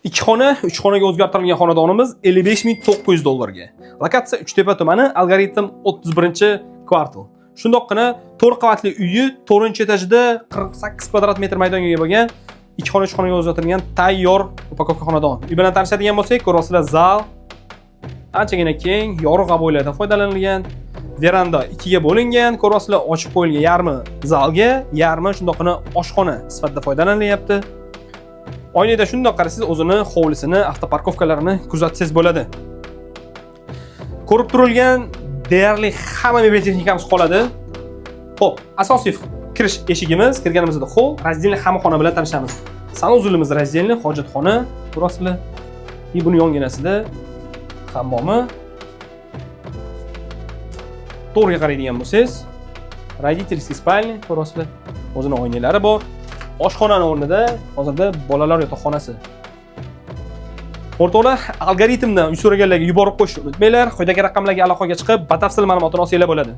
Ikki xona, 3 xonaga o'zgartirilgan xonadonimiz 55.900 dollarga. Lokatsiya Uchtepa tumani, algoritm 31-kvartal. Shundoqqina 4 qavatli uyi 4-etajida 48 kvadrat metr maydonga ega bo'lgan 2 xona 3 xonaga o'zgartirilgan tayyor upakovka xonadon. Uy bilan tanishadigan bo'lsak, ko'ryapsizlar, zal anchagina keng, yorug'ga bo'ylardan foydalanilgan. Veranda 2 ga bo'lingan, ko'ryapsizlar, ochib qo'yilgan, yarmi zalga, yarmi shundoqqina oshxona sifatida foydalanilyapti. Oynada shundoq qarasangiz, o'zini hovlisini, avtoparkovkalarini kuzatsangiz bo'ladi. Ko'rib turilgan deyarli hamma mebel texnikamiz qoladi. Xo'p, asosiy kirish eshigimiz, kirganimizda hol, razdelni hamma xona bilan tanishamiz. Sanuzulimiz razdelni, hojatxona, ko'ryapsizlar. Buni yonginasida hammomi. To'g'riga qaraydigan bo'lsangiz, родительский спальня, ko'ryapsizlar. O'zini oynalari bor. Oshxonani o'rnida hozirda bolalar yotoqxonasi. O'rtoqlar, algoritmdan uy so'raganlarga yuborib qo'yishni unutmanglar. Quyidagi raqamlarga aloqaga chiqib, batafsil ma'lumotni olsanglar bo'ladi.